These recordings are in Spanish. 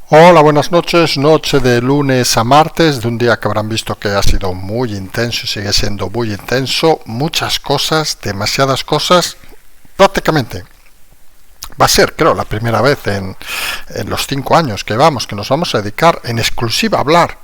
Hola, buenas noches, noche de lunes a martes, de un día que habrán visto que ha sido muy intenso y sigue siendo muy intenso, muchas cosas, demasiadas cosas, prácticamente. Va a ser, creo, la primera vez en los 5 años que nos vamos a dedicar en exclusiva a hablar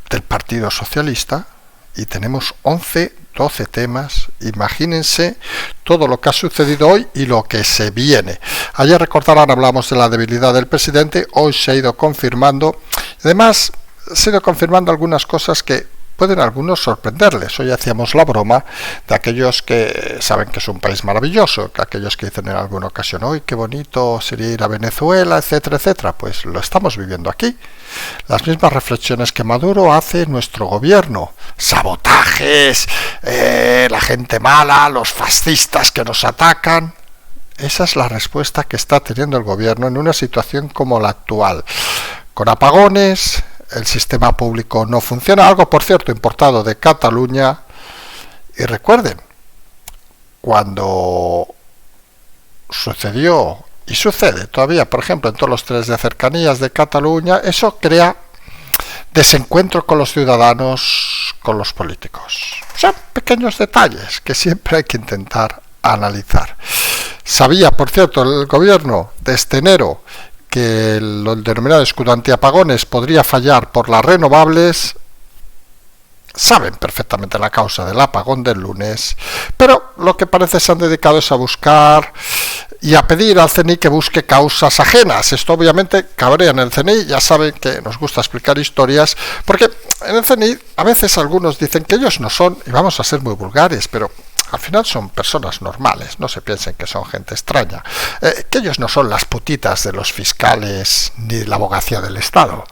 del Partido Socialista y tenemos 12 temas. Imagínense todo lo que ha sucedido hoy y lo que se viene. Ayer, recordarán, hablamos de la debilidad del presidente. Hoy se ha ido confirmando. Además, se ha ido confirmando algunas cosas que pueden a algunos sorprenderles. Hoy hacíamos la broma de aquellos que saben que es un país maravilloso, que aquellos que dicen en alguna ocasión, ¡uy, qué bonito sería ir a Venezuela, etcétera, etcétera! Pues lo estamos viviendo aquí. Las mismas reflexiones que Maduro hace nuestro gobierno. Sabotajes, la gente mala, los fascistas que nos atacan. Esa es la respuesta que está teniendo el gobierno en una situación como la actual. Con apagones, el sistema público no funciona, algo por cierto importado de Cataluña. Y recuerden, cuando sucedió y sucede todavía, por ejemplo, en todos los trenes de cercanías de Cataluña, eso crea desencuentro con los ciudadanos, con los políticos. Son pequeños detalles que siempre hay que intentar analizar. Sabía, por cierto, el gobierno desde enero que el denominado escudo antiapagones podría fallar por las renovables. Saben perfectamente la causa del apagón del lunes, pero lo que parece se han dedicado es a buscar y a pedir al CNI que busque causas ajenas. Esto obviamente cabrea en el CNI, ya saben que nos gusta explicar historias, porque en el CNI a veces algunos dicen que ellos no son, y vamos a ser muy vulgares, pero al final son personas normales, no se piensen que son gente extraña, que ellos no son las putitas de los fiscales ni la abogacía del Estado,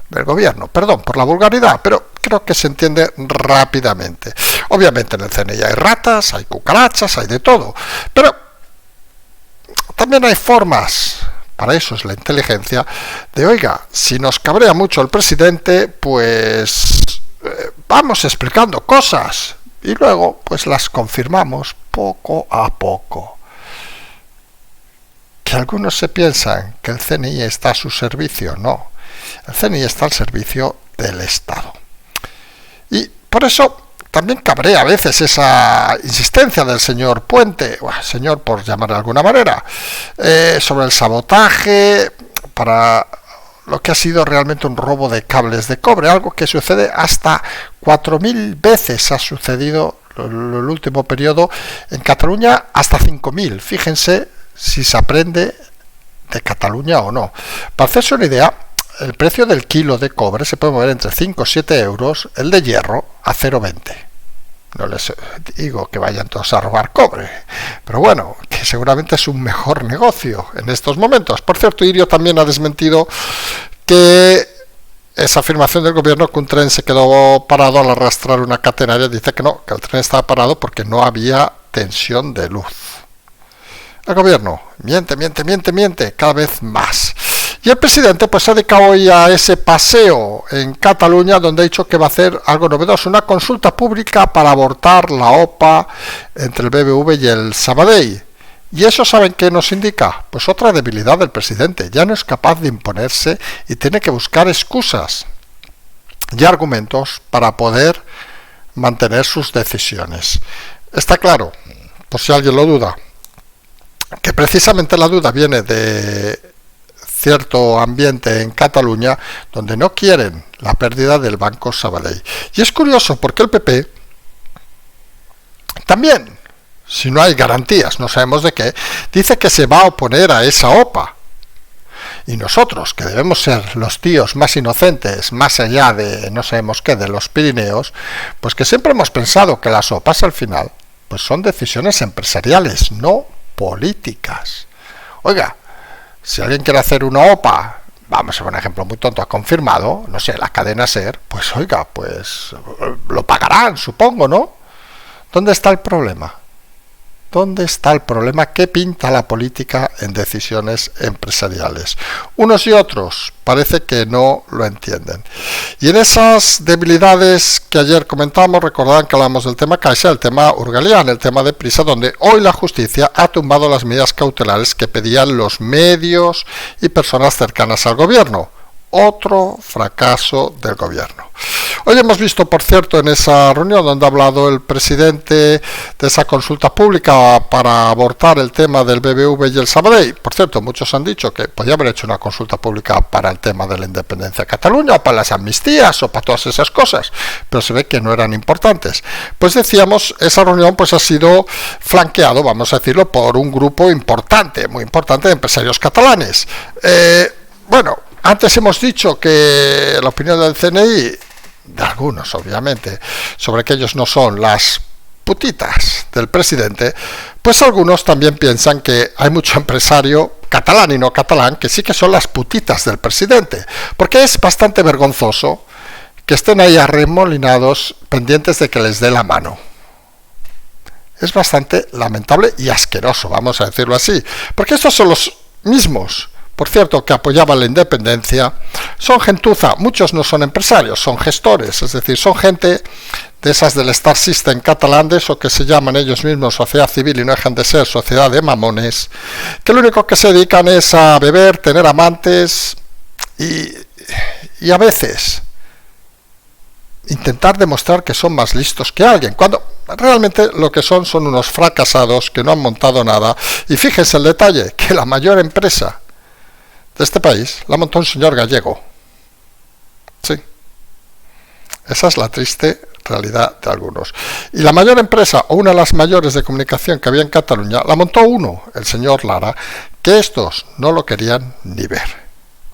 del gobierno, perdón por la vulgaridad, pero creo que se entiende rápidamente. Obviamente en el CNI hay ratas, hay cucarachas, hay de todo, pero también hay formas, para eso es la inteligencia, de oiga, si nos cabrea mucho el presidente, pues vamos explicando cosas y luego pues las confirmamos poco a poco. Que algunos se piensan que el CNI está a su servicio, no, el CNI está al servicio del Estado. Y por eso también cabrea a veces esa insistencia del señor Puente, señor por llamar de alguna manera, sobre el sabotaje para lo que ha sido realmente un robo de cables de cobre, algo que sucede hasta 4.000 veces ha sucedido en el último periodo en Cataluña, hasta 5.000. Fíjense si se aprende de Cataluña o no. Para hacerse una idea, el precio del kilo de cobre se puede mover entre 5 o 7 euros, el de hierro a 0,20. No les digo que vayan todos a robar cobre, pero bueno, que seguramente es un mejor negocio en estos momentos. Por cierto, Irio también ha desmentido que esa afirmación del gobierno que un tren se quedó parado al arrastrar una catenaria. Dice que no, que el tren estaba parado porque no había tensión de luz. El gobierno miente cada vez más. Y el presidente pues se ha dedicado hoy a ese paseo en Cataluña, donde ha dicho que va a hacer algo novedoso, una consulta pública para abortar la OPA entre el BBV y el Sabadell. ¿Y eso saben qué nos indica? Pues otra debilidad del presidente. Ya no es capaz de imponerse y tiene que buscar excusas y argumentos para poder mantener sus decisiones. Está claro, por si alguien lo duda, que precisamente la duda viene de cierto ambiente en Cataluña donde no quieren la pérdida del Banco Sabadell. Y es curioso porque el PP también, si no hay garantías, no sabemos de qué, dice que se va a oponer a esa OPA. Y nosotros, que debemos ser los tíos más inocentes, más allá de no sabemos qué, de los Pirineos, pues que siempre hemos pensado que las OPAs al final pues son decisiones empresariales, no políticas. Oiga, si alguien quiere hacer una OPA, vamos a ver un ejemplo muy tonto, ha confirmado, no sé, la cadena SER, pues oiga, pues lo pagarán, supongo, ¿no? ¿Dónde está el problema? ¿Dónde está el problema? ¿Qué pinta la política en decisiones empresariales? Unos y otros parece que no lo entienden. Y en esas debilidades que ayer comentábamos, recordarán que hablamos del tema Caixa, el tema Urgalian, el tema de Prisa, donde hoy la justicia ha tumbado las medidas cautelares que pedían los medios y personas cercanas al gobierno. Otro fracaso del gobierno. Hoy hemos visto, por cierto, en esa reunión donde ha hablado el presidente de esa consulta pública para abortar el tema del BBV y el Sabadell. Por cierto, muchos han dicho que podía haber hecho una consulta pública para el tema de la independencia de Cataluña, o para las amnistías, o para todas esas cosas, pero se ve que no eran importantes. Pues decíamos, esa reunión pues ha sido flanqueado, vamos a decirlo, por un grupo importante, muy importante, de empresarios catalanes. Antes hemos dicho que la opinión del CNI, de algunos obviamente, sobre que ellos no son las putitas del presidente, pues algunos también piensan que hay mucho empresario catalán y no catalán que sí que son las putitas del presidente, porque es bastante vergonzoso que estén ahí arremolinados pendientes de que les dé la mano. Es bastante lamentable y asqueroso, vamos a decirlo así, porque estos son los mismos, por cierto, que apoyaban la independencia, son gentuza, muchos no son empresarios, son gestores, es decir, son gente de esas del Star System catalán, de eso que se llaman ellos mismos sociedad civil y no dejan de ser sociedad de mamones, que lo único que se dedican es a beber, tener amantes y a veces intentar demostrar que son más listos que alguien, cuando realmente lo que son unos fracasados que no han montado nada. Y fíjense el detalle, que la mayor empresa de este país la montó un señor gallego. Sí, esa es la triste realidad de algunos. Y la mayor empresa, o una de las mayores de comunicación que había en Cataluña, la montó uno, el señor Lara, que estos no lo querían ni ver.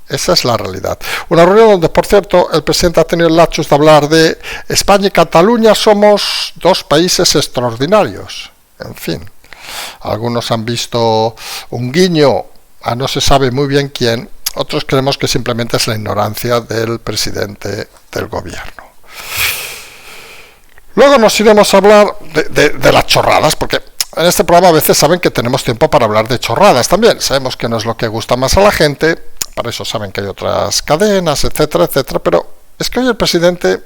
Esa es la realidad. Una reunión donde, por cierto, el presidente ha tenido el lapsus de hablar de España y Cataluña somos dos países extraordinarios. En fin, algunos han visto un guiño a no se sabe muy bien quién, otros creemos que simplemente es la ignorancia del presidente del gobierno. Luego nos iremos a hablar de las chorradas, porque en este programa a veces saben que tenemos tiempo para hablar de chorradas también. Sabemos que no es lo que gusta más a la gente, para eso saben que hay otras cadenas, etcétera, etcétera, pero es que hoy el presidente,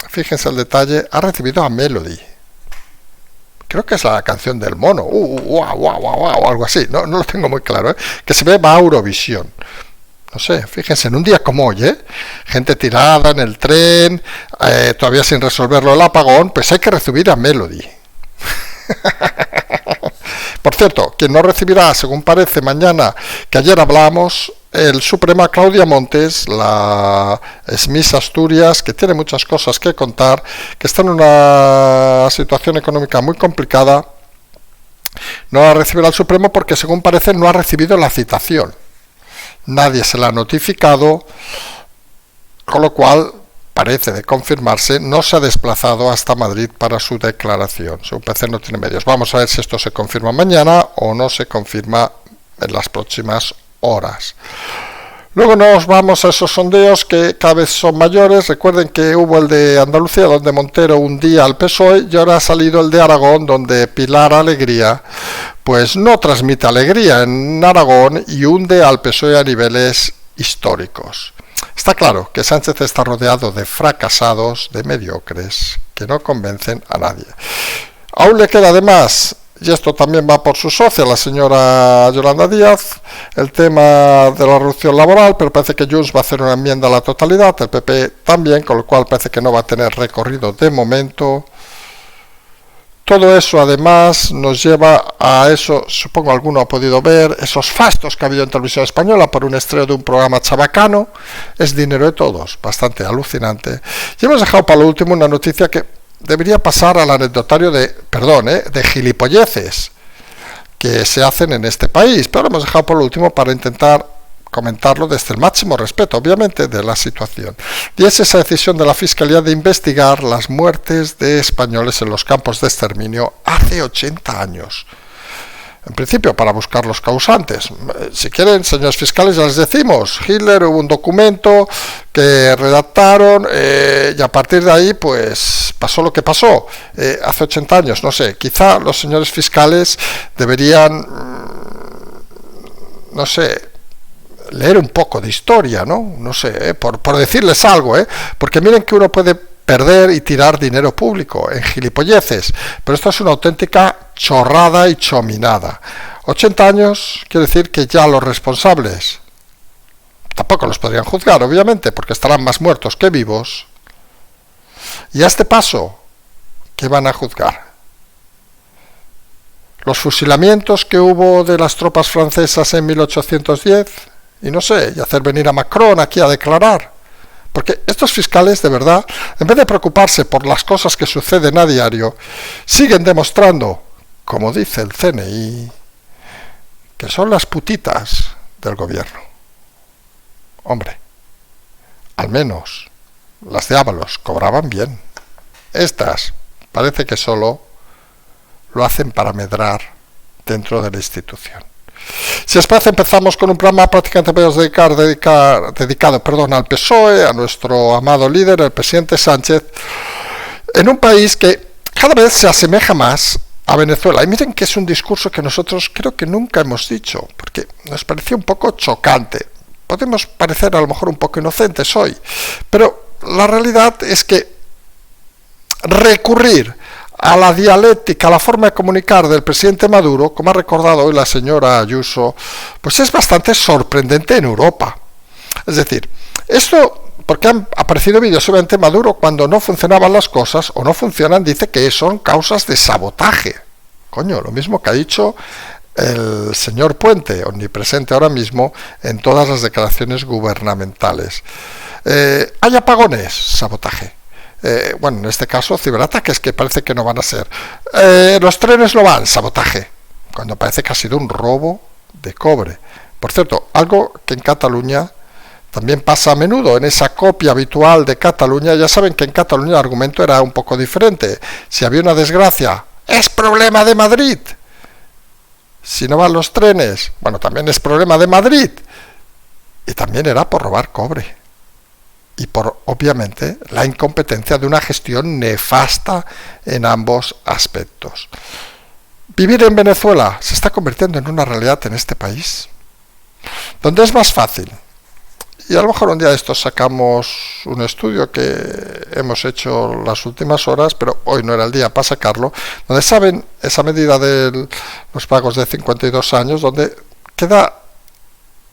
fíjense el detalle, ha recibido a Melody. Creo que es la canción del mono, o algo así, no lo tengo muy claro, que se ve va a Eurovisión. No sé, fíjense, en un día como hoy, gente tirada en el tren, todavía sin resolverlo el apagón, pues hay que recibir a Melody. Por cierto, quien no recibirá, según parece, mañana, que ayer hablamos, el Suprema Claudia Montes, la Miss Asturias, que tiene muchas cosas que contar, que está en una situación económica muy complicada, no la recibirá el Supremo porque, según parece, no ha recibido la citación. Nadie se la ha notificado, con lo cual, parece de confirmarse, no se ha desplazado hasta Madrid para su declaración. Según parece, no tiene medios. Vamos a ver si esto se confirma mañana o no se confirma en las próximas horas. Luego nos vamos a esos sondeos que cada vez son mayores. Recuerden que hubo el de Andalucía, donde Montero hundía al PSOE, y ahora ha salido el de Aragón, donde Pilar Alegría pues no transmite alegría en Aragón y hunde al PSOE a niveles históricos. Está claro que Sánchez está rodeado de fracasados, de mediocres, que no convencen a nadie. Aún le queda además, y esto también va por su socia, la señora Yolanda Díaz, el tema de la reducción laboral, pero parece que Junts va a hacer una enmienda a la totalidad, el PP también, con lo cual parece que no va a tener recorrido de momento. Todo eso además nos lleva a eso, supongo alguno ha podido ver, esos fastos que ha habido en Televisión Española por un estreno de un programa chabacano. Es dinero de todos, bastante alucinante. Y hemos dejado para lo último una noticia que debería pasar al anecdotario de gilipolleces que se hacen en este país, pero lo hemos dejado por lo último para intentar comentarlo desde el máximo respeto, obviamente, de la situación. Y es esa decisión de la Fiscalía de investigar las muertes de españoles en los campos de exterminio hace 80 años. En principio, para buscar los causantes. Si quieren, señores fiscales, ya les decimos, Hitler, hubo un documento que redactaron y a partir de ahí, pues pasó lo que pasó hace 80 años, no sé, quizá los señores fiscales deberían, no sé, leer un poco de historia, no sé, por decirles algo, porque miren que uno puede perder y tirar dinero público en gilipolleces, pero esto es una auténtica chorrada y chominada. 80 años quiere decir que ya los responsables tampoco los podrían juzgar, obviamente, porque estarán más muertos que vivos. Y a este paso, ¿qué van a juzgar? Los fusilamientos que hubo de las tropas francesas en 1810, y no sé, y hacer venir a Macron aquí a declarar. Porque estos fiscales, de verdad, en vez de preocuparse por las cosas que suceden a diario, siguen demostrando, como dice el CNI, que son las putitas del gobierno. Hombre, al menos las de Ábalos cobraban bien. Estas parece que solo lo hacen para medrar dentro de la institución. Si os parece, empezamos con un programa prácticamente podemos dedicado al PSOE, a nuestro amado líder, el presidente Sánchez, en un país que cada vez se asemeja más a Venezuela. Y miren que es un discurso que nosotros creo que nunca hemos dicho, porque nos pareció un poco chocante. Podemos parecer a lo mejor un poco inocentes hoy, pero la realidad es que recurrir a la dialéctica, a la forma de comunicar del presidente Maduro, como ha recordado hoy la señora Ayuso, pues es bastante sorprendente en Europa. Es decir, esto, porque han aparecido vídeos obviamente Maduro cuando no funcionaban las cosas, o no funcionan, dice que son causas de sabotaje. Coño, lo mismo que ha dicho el señor Puente, omnipresente ahora mismo en todas las declaraciones gubernamentales. Hay apagones, sabotaje. Bueno, en este caso ciberataques, que parece que no van a ser. Los trenes no van, sabotaje, cuando parece que ha sido un robo de cobre. Por cierto, algo que en Cataluña también pasa a menudo, en esa copia habitual de Cataluña. Ya saben que en Cataluña el argumento era un poco diferente. Si había una desgracia, es problema de Madrid. Si no van los trenes, bueno, también es problema de Madrid. Y también era por robar cobre. Y por, obviamente, la incompetencia de una gestión nefasta en ambos aspectos. Vivir en Venezuela se está convirtiendo en una realidad en este país, donde es más fácil. Y a lo mejor un día de estos sacamos un estudio que hemos hecho las últimas horas, pero hoy no era el día para sacarlo, donde saben esa medida de los pagos de 52 años, donde queda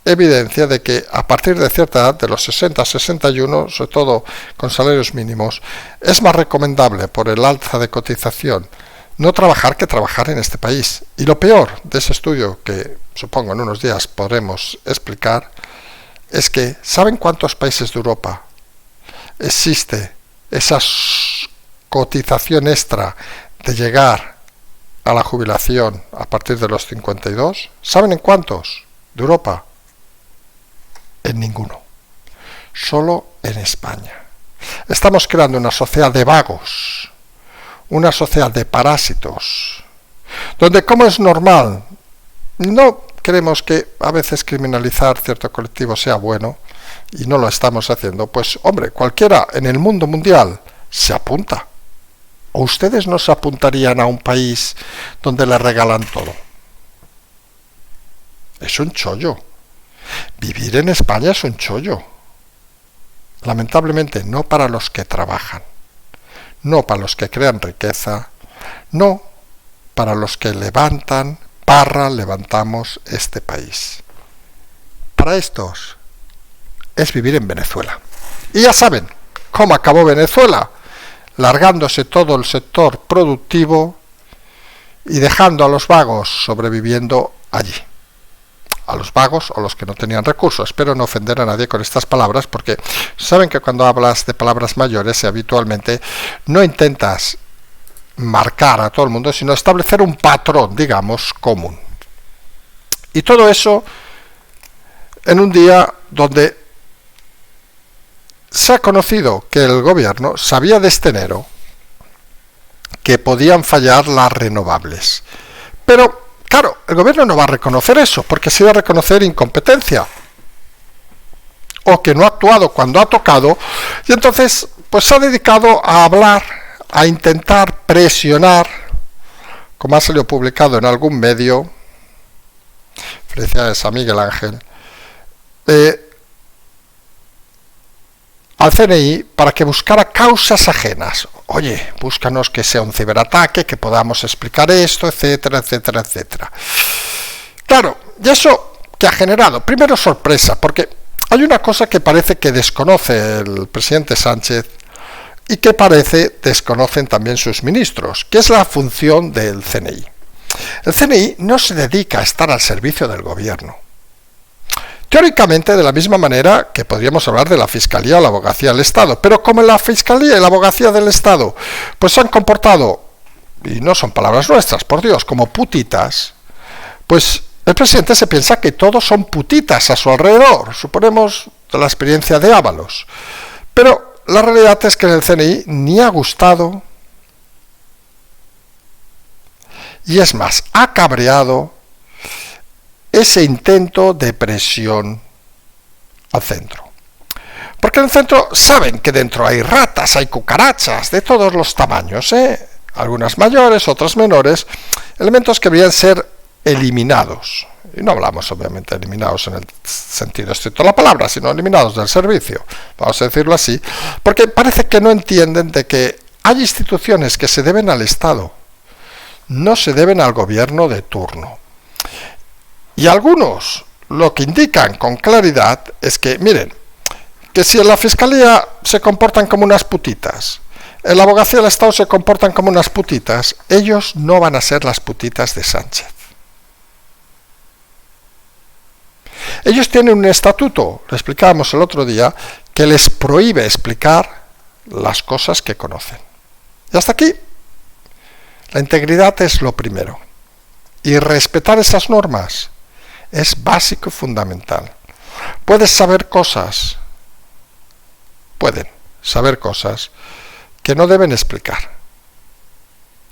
evidencia de que a partir de cierta edad, de los 60 a 61, sobre todo con salarios mínimos, es más recomendable por el alza de cotización no trabajar que trabajar en este país. Y lo peor de ese estudio, que supongo en unos días podremos explicar, es que ¿saben cuántos países de Europa existe esa cotización extra de llegar a la jubilación a partir de los 52? ¿Saben en cuántos de Europa? En ninguno, solo en España. Estamos creando una sociedad de vagos, una sociedad de parásitos, donde, como es normal, no creemos que a veces criminalizar cierto colectivo sea bueno, y no lo estamos haciendo, pues hombre, cualquiera en el mundo mundial se apunta. ¿O ustedes no se apuntarían a un país donde le regalan todo? Es un chollo. Vivir en España es un chollo. Lamentablemente no para los que trabajan, no para los que crean riqueza, no para los que levantamos este país. Para estos es vivir en Venezuela. Y ya saben cómo acabó Venezuela, largándose todo el sector productivo y dejando a los vagos sobreviviendo allí. A los vagos o los que no tenían recursos. Espero no ofender a nadie con estas palabras, porque saben que cuando hablas de palabras mayores habitualmente no intentas marcar a todo el mundo, sino establecer un patrón, digamos, común. Y todo eso en un día donde se ha conocido que el gobierno sabía desde enero que podían fallar las renovables. Pero claro, el gobierno no va a reconocer eso, porque se va a reconocer incompetencia, o que no ha actuado cuando ha tocado, y entonces pues se ha dedicado a hablar a intentar presionar, como ha salido publicado en algún medio, felicidades a Miguel Ángel, al CNI para que buscara causas ajenas. Oye, búscanos que sea un ciberataque, que podamos explicar esto, etcétera, etcétera, etcétera. Claro, y eso que ha generado, primero sorpresa, porque hay una cosa que parece que desconoce el presidente Sánchez y que parece desconocen también sus ministros, que es la función del CNI. El CNI no se dedica a estar al servicio del gobierno. Teóricamente, de la misma manera que podríamos hablar de la Fiscalía o la Abogacía del Estado, pero como la Fiscalía y la Abogacía del Estado pues se han comportado, y no son palabras nuestras, por Dios, como putitas, pues el presidente se piensa que todos son putitas a su alrededor, suponemos de la experiencia de Ábalos. Pero la realidad es que en el CNI ni ha gustado, y es más, ha cabreado ese intento de presión al centro. Porque en el centro saben que dentro hay ratas, hay cucarachas de todos los tamaños, algunas mayores, otras menores, elementos que deberían ser eliminados. Y no hablamos obviamente de eliminados en el sentido estricto de la palabra, sino eliminados del servicio, vamos a decirlo así, porque parece que no entienden de que hay instituciones que se deben al Estado, no se deben al gobierno de turno. Y algunos lo que indican con claridad es que, miren, que si en la Fiscalía se comportan como unas putitas, en la Abogacía del Estado se comportan como unas putitas, ellos no van a ser las putitas de Sánchez. Ellos tienen un estatuto, lo explicábamos el otro día, que les prohíbe explicar las cosas que conocen. Y hasta aquí, la integridad es lo primero. Y respetar esas normas es básico y fundamental. Pueden saber cosas que no deben explicar.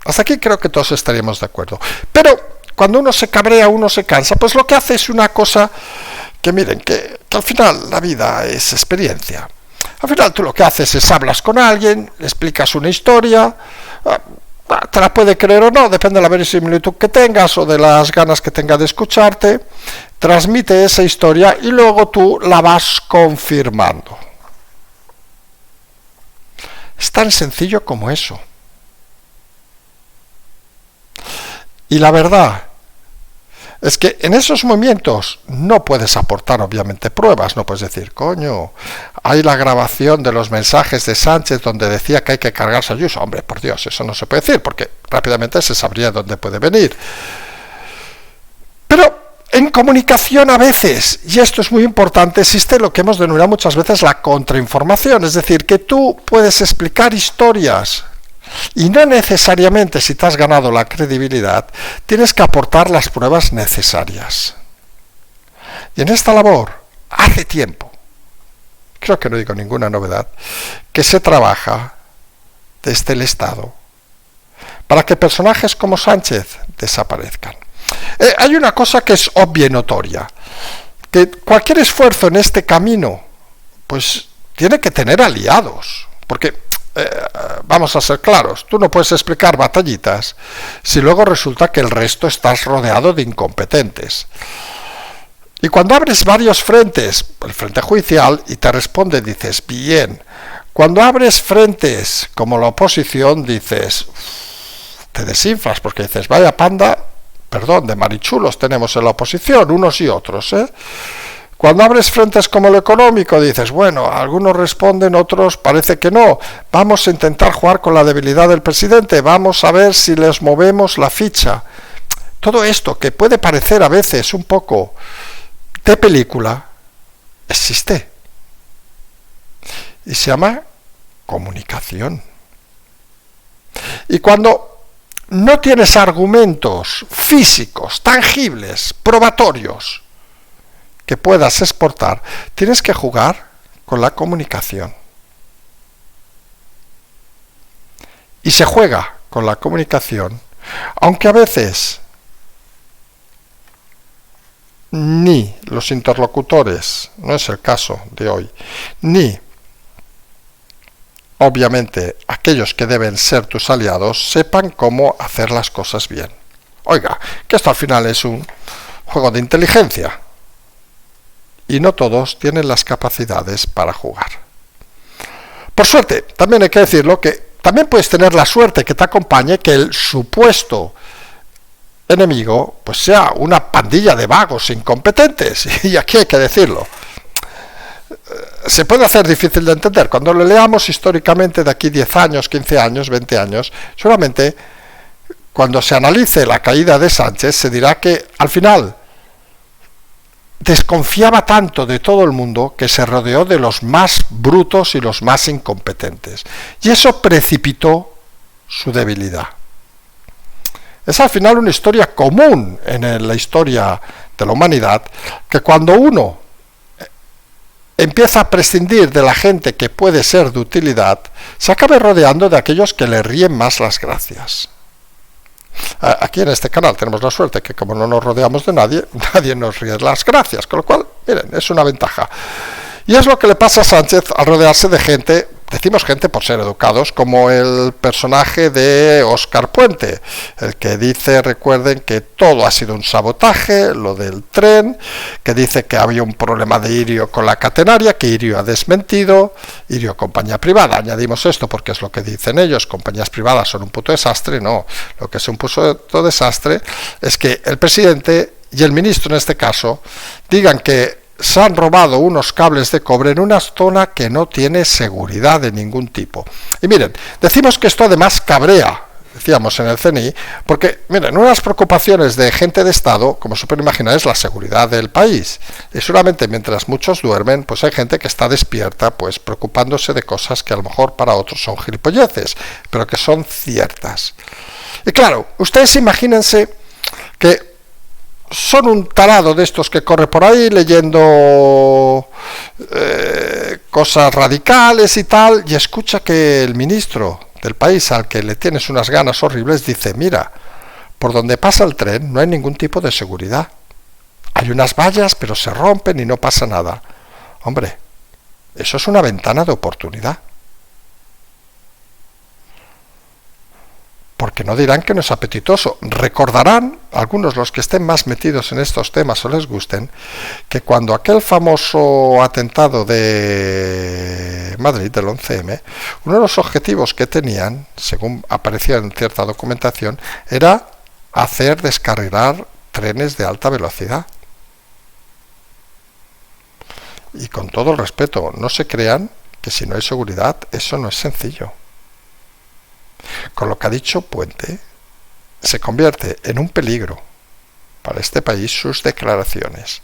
Hasta aquí creo que todos estaríamos de acuerdo. Pero cuando uno se cabrea, uno se cansa, pues lo que hace es una cosa que miren, que al final la vida es experiencia. Al final tú lo que haces es hablas con alguien, le explicas una historia, te la puede creer o no, depende de la verisimilitud que tengas o de las ganas que tenga de escucharte, transmite esa historia y luego tú la vas confirmando. Es tan sencillo como eso. Y la verdad es que en esos momentos no puedes aportar obviamente pruebas, no puedes decir, coño, hay la grabación de los mensajes de Sánchez donde decía que hay que cargarse a Ayuso. Hombre, por Dios, eso no se puede decir porque rápidamente se sabría dónde puede venir. Pero en comunicación a veces, y esto es muy importante, existe lo que hemos denominado muchas veces la contrainformación, es decir, que tú puedes explicar historias y no necesariamente, si te has ganado la credibilidad, tienes que aportar las pruebas necesarias. Y en esta labor, hace tiempo, creo que no digo ninguna novedad, que se trabaja desde el Estado para que personajes como Sánchez desaparezcan. Hay una cosa que es obvia y notoria, que cualquier esfuerzo en este camino, pues tiene que tener aliados, porque vamos a ser claros, tú no puedes explicar batallitas si luego resulta que el resto estás rodeado de incompetentes. Y cuando abres varios frentes, el frente judicial, y te responde, dices, bien. Cuando abres frentes como la oposición, dices, te desinflas, porque dices, vaya panda, perdón, de marichulos tenemos en la oposición, unos y otros, Cuando abres frentes como lo económico, dices, bueno, algunos responden, otros parece que no. Vamos a intentar jugar con la debilidad del presidente, vamos a ver si les movemos la ficha. Todo esto, que puede parecer a veces un poco de película, existe. Y se llama comunicación. Y cuando no tienes argumentos físicos, tangibles, probatorios, que puedas exportar, tienes que jugar con la comunicación. Y se juega con la comunicación, aunque a veces ni los interlocutores, no es el caso de hoy, ni obviamente aquellos que deben ser tus aliados sepan cómo hacer las cosas bien. Oiga, que esto al final es un juego de inteligencia y no todos tienen las capacidades para jugar. Por suerte, también hay que decirlo, que también puedes tener la suerte que te acompañe que el supuesto enemigo pues sea una pandilla de vagos incompetentes, y aquí hay que decirlo. Se puede hacer difícil de entender. Cuando lo leamos históricamente de aquí 10 años, 15 años, 20 años, seguramente cuando se analice la caída de Sánchez se dirá que al final desconfiaba tanto de todo el mundo que se rodeó de los más brutos y los más incompetentes. Y eso precipitó su debilidad. Es al final una historia común en la historia de la humanidad, que cuando uno empieza a prescindir de la gente que puede ser de utilidad, se acabe rodeando de aquellos que le ríen más las gracias. Aquí en este canal tenemos la suerte que como no nos rodeamos de nadie, nadie nos ríe las gracias, con lo cual, miren, es una ventaja. Y es lo que le pasa a Sánchez al rodearse de gente, decimos gente por ser educados, como el personaje de Óscar Puente, el que dice, recuerden, que todo ha sido un sabotaje, lo del tren, que dice que había un problema de Irio con la catenaria, que Irio ha desmentido, Irio compañía privada, añadimos esto porque es lo que dicen ellos, compañías privadas son un puto desastre. No, lo que es un puto desastre es que el presidente y el ministro en este caso digan que se han robado unos cables de cobre en una zona que no tiene seguridad de ningún tipo. Y miren, decimos que esto además cabrea, decíamos en el CNI, porque, miren, una de las preocupaciones de gente de Estado, como se puede imaginar, es la seguridad del país. Y solamente mientras muchos duermen, pues hay gente que está despierta, pues preocupándose de cosas que a lo mejor para otros son gilipolleces, pero que son ciertas. Y claro, ustedes imagínense que son un tarado de estos que corre por ahí leyendo cosas radicales y tal, y escucha que el ministro del país, al que le tienes unas ganas horribles, dice, mira, por donde pasa el tren no hay ningún tipo de seguridad. Hay unas vallas, pero se rompen y no pasa nada. Hombre, eso es una ventana de oportunidad. Porque no dirán que no es apetitoso. Recordarán, algunos los que estén más metidos en estos temas o les gusten, que cuando aquel famoso atentado de Madrid, del 11M, uno de los objetivos que tenían, según aparecía en cierta documentación, era hacer descarrilar trenes de alta velocidad. Y con todo el respeto, no se crean que si no hay seguridad, eso no es sencillo. Con lo que ha dicho Puente, se convierte en un peligro para este país sus declaraciones.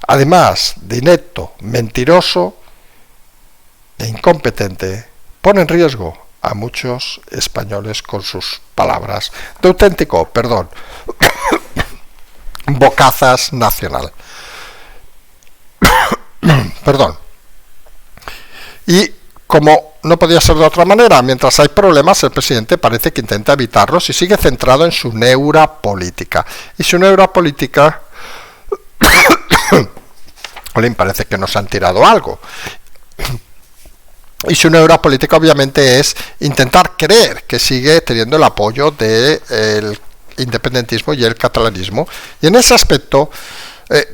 Además de inepto, mentiroso e incompetente, pone en riesgo a muchos españoles con sus palabras de auténtico, bocazas nacional. Perdón. Y como no podía ser de otra manera, mientras hay problemas, el presidente parece que intenta evitarlos y sigue centrado en su neura política. Y su neura política, parece que nos han tirado algo. Y su neura política obviamente es intentar creer que sigue teniendo el apoyo del independentismo y el catalanismo. Y en ese aspecto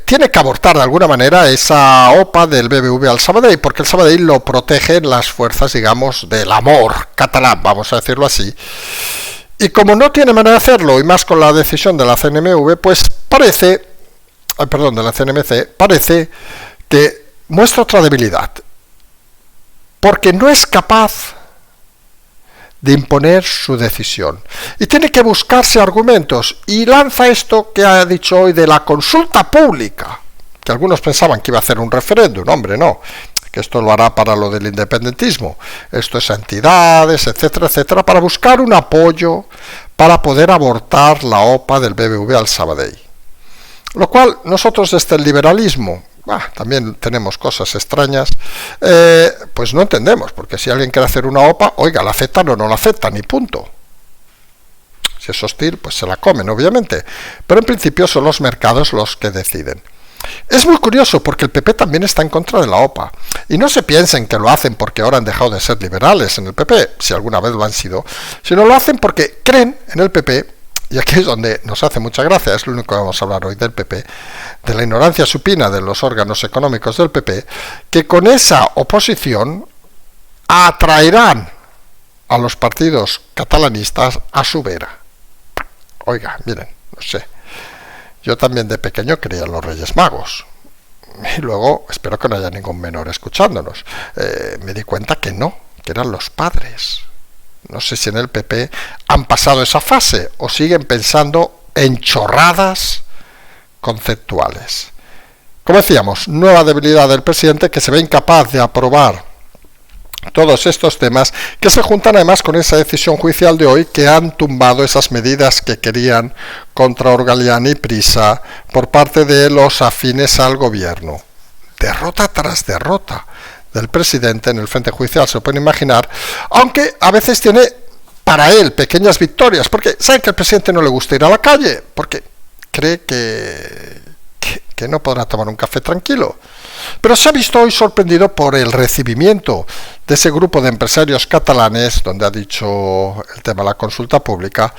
tiene que abortar de alguna manera esa OPA del BBV al Sabadell, porque el Sabadell lo protegen las fuerzas, digamos, del amor catalán, vamos a decirlo así. Y como no tiene manera de hacerlo, y más con la decisión de la CNMV, pues parece, de la CNMC, parece que muestra otra debilidad, porque no es capaz de imponer su decisión. Y tiene que buscarse argumentos. Y lanza esto que ha dicho hoy de la consulta pública, que algunos pensaban que iba a hacer un referéndum. Hombre, no, que esto lo hará para lo del independentismo. Esto es a entidades, etcétera, etcétera, para buscar un apoyo para poder abortar la OPA del BBV al Sabadell. Lo cual nosotros desde el liberalismo, también tenemos cosas extrañas, pues no entendemos, porque si alguien quiere hacer una OPA, oiga, la aceptan o no la aceptan, y punto. Si es hostil, pues se la comen, obviamente, pero en principio son los mercados los que deciden. Es muy curioso porque el PP también está en contra de la OPA. Y no se piensen que lo hacen porque ahora han dejado de ser liberales en el PP, si alguna vez lo han sido, sino lo hacen porque creen en el PP, y aquí es donde nos hace mucha gracia, es lo único que vamos a hablar hoy del PP, de la ignorancia supina de los órganos económicos del PP, que con esa oposición atraerán a los partidos catalanistas a su vera. Oiga, miren, no sé. Yo también de pequeño creía en los Reyes Magos. Y luego, espero que no haya ningún menor escuchándonos, me di cuenta que no, que eran los padres. No sé si en el PP han pasado esa fase o siguen pensando en chorradas conceptuales. Como decíamos, nueva debilidad del presidente, que se ve incapaz de aprobar todos estos temas, que se juntan además con esa decisión judicial de hoy, que han tumbado esas medidas que querían contra Orgalian y Prisa por parte de los afines al gobierno. Derrota tras derrota del presidente en el frente judicial, se lo pueden imaginar, aunque a veces tiene para él pequeñas victorias, porque saben que al presidente no le gusta ir a la calle, porque cree que no podrá tomar un café tranquilo. Pero se ha visto hoy sorprendido por el recibimiento de ese grupo de empresarios catalanes, donde ha dicho el tema de la consulta pública,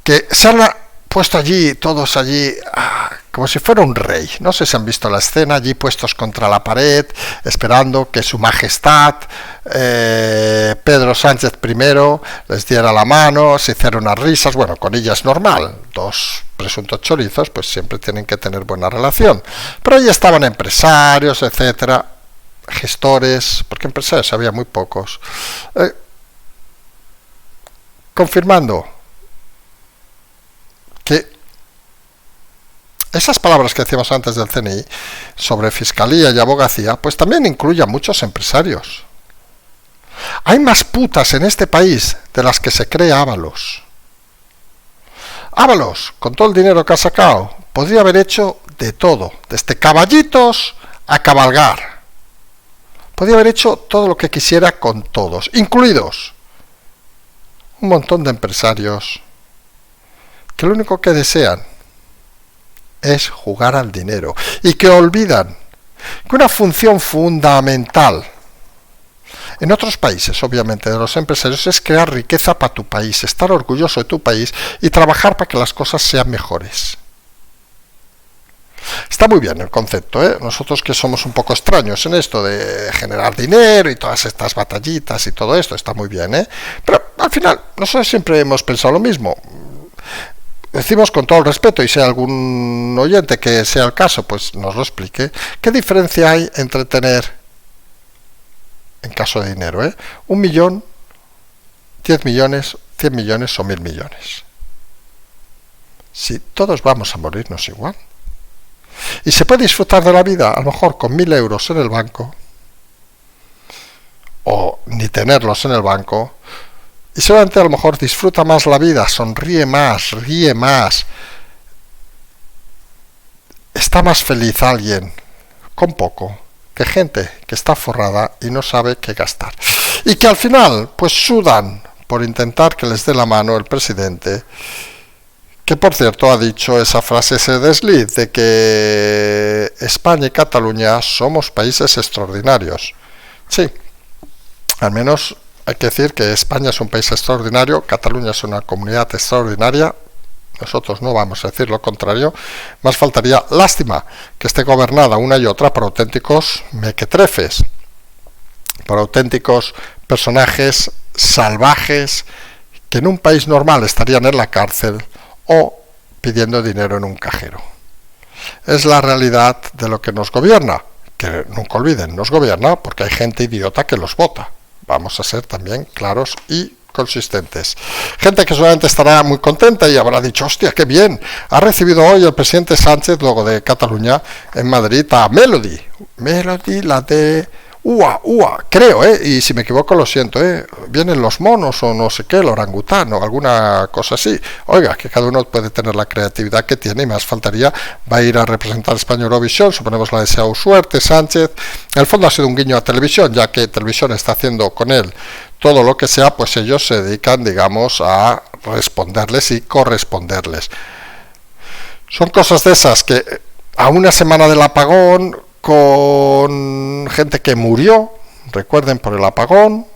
que se han puesto allí, todos allí, como si fuera un rey. No sé si han visto la escena, allí puestos contra la pared, esperando que su majestad, Pedro Sánchez I, les diera la mano, se hicieron unas risas. Bueno, con ella es normal, dos presuntos chorizos, pues siempre tienen que tener buena relación. Pero ahí estaban empresarios, etcétera, gestores, porque empresarios había muy pocos, confirmando que esas palabras que decíamos antes del CNI sobre fiscalía y abogacía, pues también incluye a muchos empresarios. Hay más putas en este país de las que se cree Ábalos. Ábalos, con todo el dinero que ha sacado, podría haber hecho de todo, desde caballitos a cabalgar. Podría haber hecho todo lo que quisiera con todos, incluidos un montón de empresarios que lo único que desean es jugar al dinero y que olvidan que una función fundamental en otros países, obviamente, de los empresarios es crear riqueza para tu país, estar orgulloso de tu país y trabajar para que las cosas sean mejores. Está muy bien el concepto, ¿eh? Nosotros que somos un poco extraños en esto de generar dinero y todas estas batallitas y todo esto, está muy bien, ¿eh? Pero al final, nosotros siempre hemos pensado lo mismo. Decimos con todo el respeto, y si hay algún oyente que sea el caso, pues nos lo explique, ¿qué diferencia hay entre tener, en caso de dinero, 1 millón, 10 millones, 100 millones o 1000 millones? Si todos vamos a morirnos igual. Y se puede disfrutar de la vida, a lo mejor con 1000 euros en el banco, o ni tenerlos en el banco, y seguramente a lo mejor disfruta más la vida, sonríe más, ríe más, está más feliz alguien con poco que gente que está forrada y no sabe qué gastar. Y que al final pues sudan por intentar que les dé la mano el presidente, que por cierto ha dicho esa frase, ese desliz de que España y Cataluña somos países extraordinarios. Sí, al menos hay que decir que España es un país extraordinario, Cataluña es una comunidad extraordinaria, nosotros no vamos a decir lo contrario, más faltaría. Lástima que esté gobernada una y otra por auténticos mequetrefes, por auténticos personajes salvajes que en un país normal estarían en la cárcel o pidiendo dinero en un cajero. Es la realidad de lo que nos gobierna, que nunca olviden, nos gobierna porque hay gente idiota que los vota. Vamos a ser también claros y consistentes. Gente que seguramente estará muy contenta y habrá dicho, hostia, qué bien, ha recibido hoy el presidente Sánchez, luego de Cataluña, en Madrid, a Melody, la de creo, y si me equivoco lo siento, vienen los monos o no sé qué, el orangután o alguna cosa así. Oiga, que cada uno puede tener la creatividad que tiene y más faltaría. Va a ir a representar España en Eurovisión, suponemos la deseado suerte Sánchez. En el fondo ha sido un guiño a televisión, ya que televisión está haciendo con él todo lo que sea, pues ellos se dedican, digamos, a responderles y corresponderles. Son cosas de esas que a una semana del apagón, con gente que murió, recuerden, por el apagón,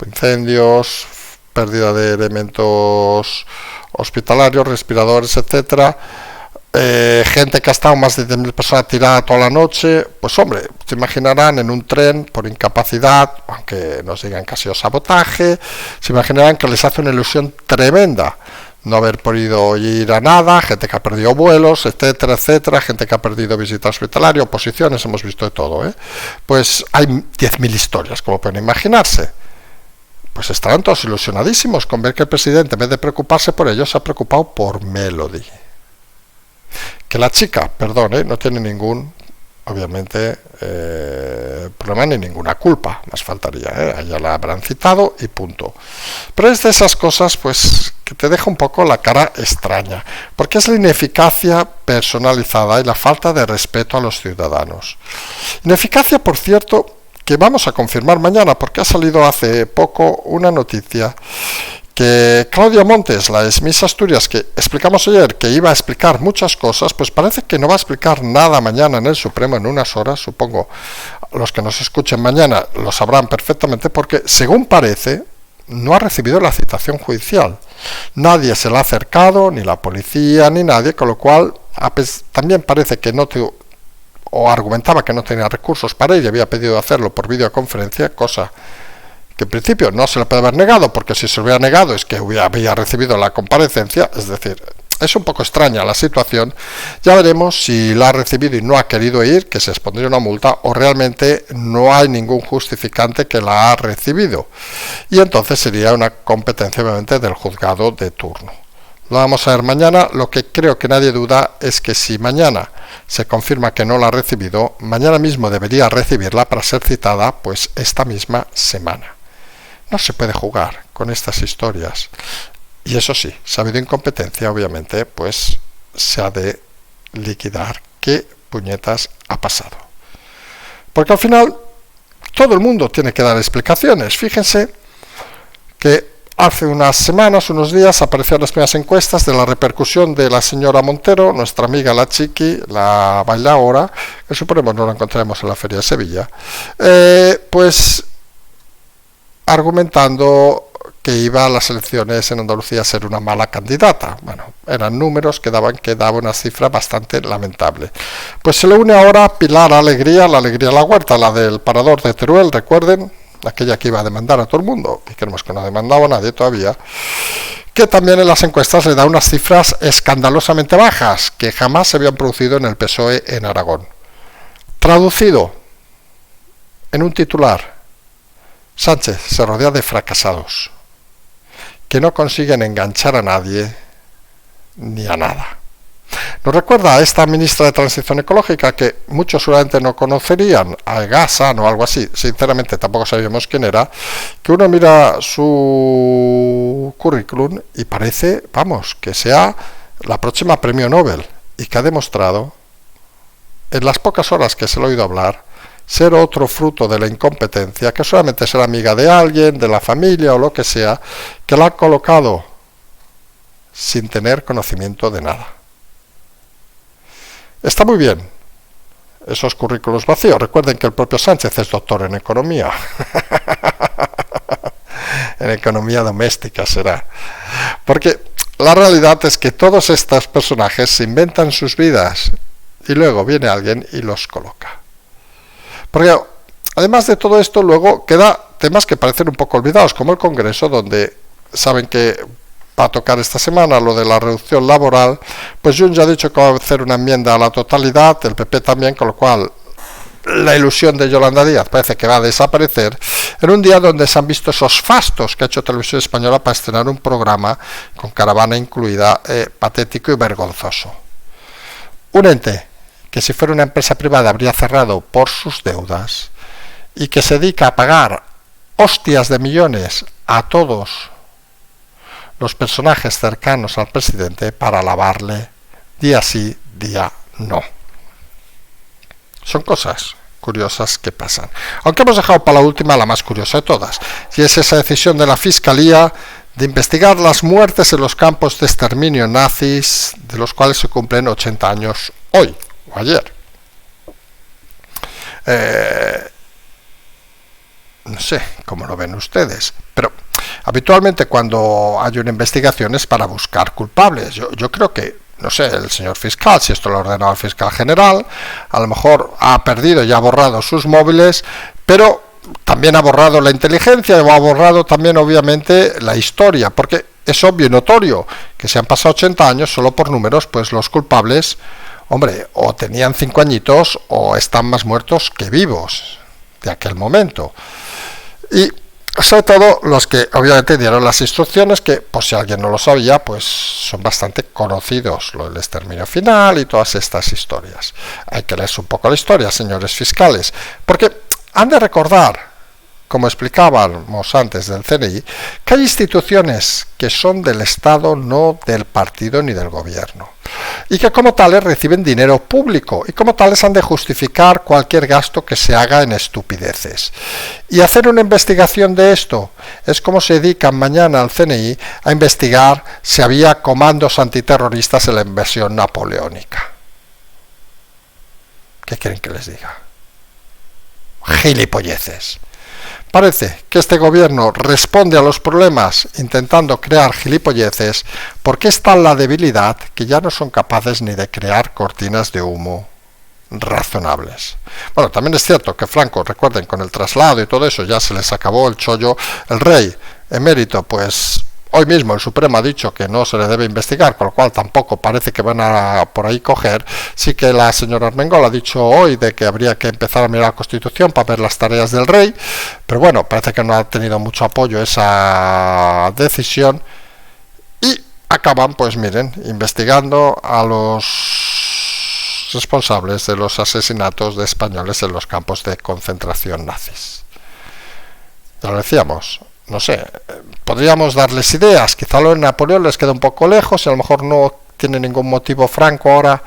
incendios, pérdida de elementos hospitalarios, respiradores, etcétera, gente que ha estado más de 10.000 personas tirada toda la noche. Pues hombre, se imaginarán en un tren por incapacidad, aunque nos digan que ha sido sabotaje, se imaginarán que les hace una ilusión tremenda no haber podido ir a nada, gente que ha perdido vuelos, etcétera, etcétera, gente que ha perdido visita hospitalaria, oposiciones, hemos visto de todo, Pues hay 10.000 historias, como pueden imaginarse. Pues estarán todos ilusionadísimos con ver que el presidente, en vez de preocuparse por ellos, se ha preocupado por Melody. Que la chica, perdón, no tiene ningún, obviamente, problema ni ninguna culpa, más faltaría, ya la habrán citado y punto. Pero es de esas cosas, pues, que te deja un poco la cara extraña, porque es la ineficacia personalizada y la falta de respeto a los ciudadanos. Ineficacia, por cierto, que vamos a confirmar mañana, porque ha salido hace poco una noticia que Claudia Montes, la ex Miss Asturias, que explicamos ayer que iba a explicar muchas cosas, pues parece que no va a explicar nada mañana en el Supremo en unas horas. Supongo los que nos escuchen mañana lo sabrán perfectamente, porque según parece no ha recibido la citación judicial. Nadie se la ha acercado, ni la policía, ni nadie, con lo cual también parece que o argumentaba que no tenía recursos para ir y había pedido hacerlo por videoconferencia, cosa que en principio no se le puede haber negado, porque si se lo hubiera negado es que había recibido la comparecencia. Es decir, es un poco extraña la situación. Ya veremos si la ha recibido y no ha querido ir, que se expondría una multa, o realmente no hay ningún justificante que la ha recibido, y entonces sería una competencia obviamente del juzgado de turno. Lo vamos a ver mañana. Lo que creo que nadie duda es que si mañana se confirma que no la ha recibido, mañana mismo debería recibirla para ser citada pues esta misma semana. No se puede jugar con estas historias. Y eso sí, si ha habido incompetencia, obviamente, pues se ha de liquidar qué puñetas ha pasado. Porque al final todo el mundo tiene que dar explicaciones. Fíjense que hace unas semanas, unos días, aparecieron las primeras encuestas de la repercusión de la señora Montero, nuestra amiga la Chiqui, la bailaora, que suponemos no la encontraremos en la Feria de Sevilla, pues argumentando que iba a las elecciones en Andalucía a ser una mala candidata. Bueno, eran números que daba una cifra bastante lamentable. Pues se le une ahora Pilar Alegría, la Alegría de la Huerta, la del parador de Teruel, recuerden, aquella que iba a demandar a todo el mundo, y creemos que no ha demandado a nadie todavía, que también en las encuestas le da unas cifras escandalosamente bajas, que jamás se habían producido en el PSOE en Aragón. Traducido en un titular: Sánchez se rodea de fracasados, que no consiguen enganchar a nadie ni a nada. Nos recuerda a esta ministra de Transición Ecológica, que muchos seguramente no conocerían, a Gasan o algo así, sinceramente tampoco sabíamos quién era, que uno mira su currículum y parece, que sea la próxima premio Nobel, y que ha demostrado, en las pocas horas que se le ha oído hablar, ser otro fruto de la incompetencia, que solamente será amiga de alguien, de la familia o lo que sea, que la ha colocado sin tener conocimiento de nada. Está muy bien esos currículos vacíos. Recuerden que el propio Sánchez es doctor en economía. En economía doméstica será. Porque la realidad es que todos estos personajes se inventan sus vidas y luego viene alguien y los coloca. Porque además de todo esto, luego queda temas que parecen un poco olvidados, como el Congreso, donde saben que va a tocar esta semana lo de la reducción laboral. Pues Junts ya ha dicho que va a hacer una enmienda a la totalidad, el PP también, con lo cual la ilusión de Yolanda Díaz parece que va a desaparecer, en un día donde se han visto esos fastos que ha hecho Televisión Española para estrenar un programa con caravana incluida, patético y vergonzoso. Un ente que, si fuera una empresa privada, habría cerrado por sus deudas, y que se dedica a pagar hostias de millones a todos los personajes cercanos al presidente para lavarle día sí, día no. Son cosas curiosas que pasan. Aunque hemos dejado para la última la más curiosa de todas, y es esa decisión de la Fiscalía de investigar las muertes en los campos de exterminio nazis, de los cuales se cumplen 80 años hoy, digo ayer. No sé cómo lo ven ustedes, pero habitualmente cuando hay una investigación es para buscar culpables. Yo creo que, no sé, el señor fiscal, si esto lo ha ordenado el fiscal general, a lo mejor ha perdido y ha borrado sus móviles, pero también ha borrado la inteligencia o ha borrado también obviamente la historia, porque es obvio y notorio que si han pasado 80 años solo por números, pues los culpables, hombre, o tenían 5 añitos o están más muertos que vivos de aquel momento. Y sobre todo los que obviamente dieron las instrucciones, que por si alguien no lo sabía, pues son bastante conocidos, lo del exterminio final y todas estas historias. Hay que leerse un poco la historia, señores fiscales, porque han de recordar, como explicábamos antes del CNI, que hay instituciones que son del Estado, no del partido ni del gobierno, y que como tales reciben dinero público y como tales han de justificar cualquier gasto que se haga en estupideces. Y hacer una investigación de esto es como se dedican mañana al CNI a investigar si había comandos antiterroristas en la invasión napoleónica. ¿Qué quieren que les diga? Gilipolleces. Parece que este gobierno responde a los problemas intentando crear gilipolleces porque es tal la debilidad que ya no son capaces ni de crear cortinas de humo razonables. Bueno, también es cierto que Franco, recuerden, con el traslado y todo eso ya se les acabó el chollo. El rey emérito, pues hoy mismo el Supremo ha dicho que no se le debe investigar, con lo cual tampoco parece que van a por ahí coger. Sí que la señora Armengol ha dicho hoy de que habría que empezar a mirar la Constitución para ver las tareas del rey, pero bueno, parece que no ha tenido mucho apoyo esa decisión y acaban, pues miren, investigando a los responsables de los asesinatos de españoles en los campos de concentración nazis. Ya lo decíamos. No sé, podríamos darles ideas, quizá lo de Napoleón les queda un poco lejos y a lo mejor no tiene ningún motivo Franco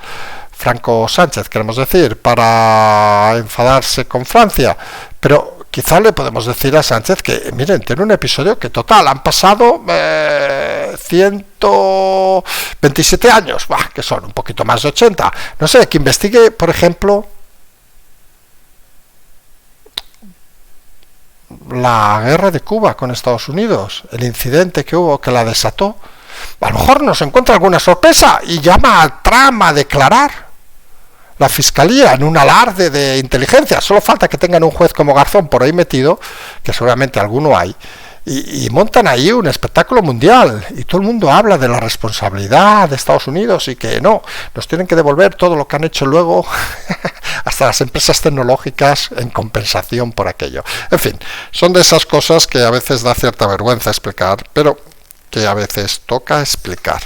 Sánchez, queremos decir, para enfadarse con Francia, pero quizá le podemos decir a Sánchez que, miren, tiene un episodio que total, han pasado 127 años, que son un poquito más de 80, no sé, que investigue, por ejemplo, la guerra de Cuba con Estados Unidos, el incidente que hubo que la desató. A lo mejor nos encuentra alguna sorpresa y llama a Trump a declarar la fiscalía en un alarde de inteligencia. Solo falta que tengan un juez como Garzón por ahí metido, que seguramente alguno hay, y montan ahí un espectáculo mundial y todo el mundo habla de la responsabilidad de Estados Unidos y que no, nos tienen que devolver todo lo que han hecho luego hasta las empresas tecnológicas en compensación por aquello. En fin, son de esas cosas que a veces da cierta vergüenza explicar, pero que a veces toca explicar.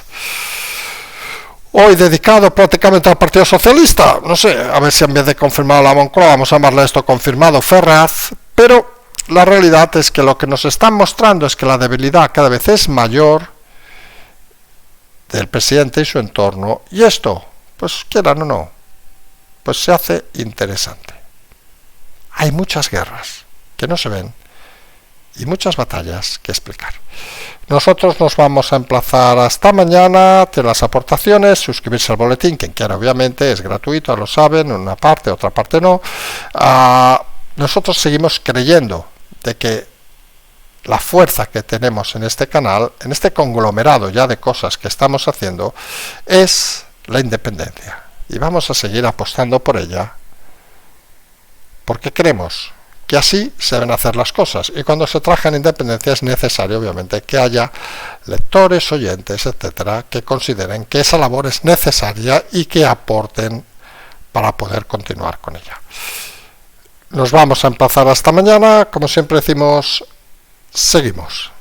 Hoy dedicado prácticamente al Partido Socialista, no sé, a ver si en vez de confirmado la Moncloa vamos a llamarle esto confirmado Ferraz, pero la realidad es que lo que nos están mostrando es que la debilidad cada vez es mayor del presidente y su entorno, y esto, pues quieran o no, pues se hace interesante. Hay muchas guerras que no se ven y muchas batallas que explicar. Nosotros nos vamos a emplazar hasta mañana. De las aportaciones, suscribirse al boletín, quien quiera, obviamente, es gratuito, lo saben, una parte, otra parte no. Nosotros seguimos creyendo de que la fuerza que tenemos en este canal, en este conglomerado ya de cosas que estamos haciendo, es la independencia. Y vamos a seguir apostando por ella, porque creemos que así se deben hacer las cosas. Y cuando se trabaja en independencia es necesario, obviamente, que haya lectores, oyentes, etcétera, que consideren que esa labor es necesaria y que aporten para poder continuar con ella. Nos vamos a emplazar hasta mañana. Como siempre decimos, seguimos.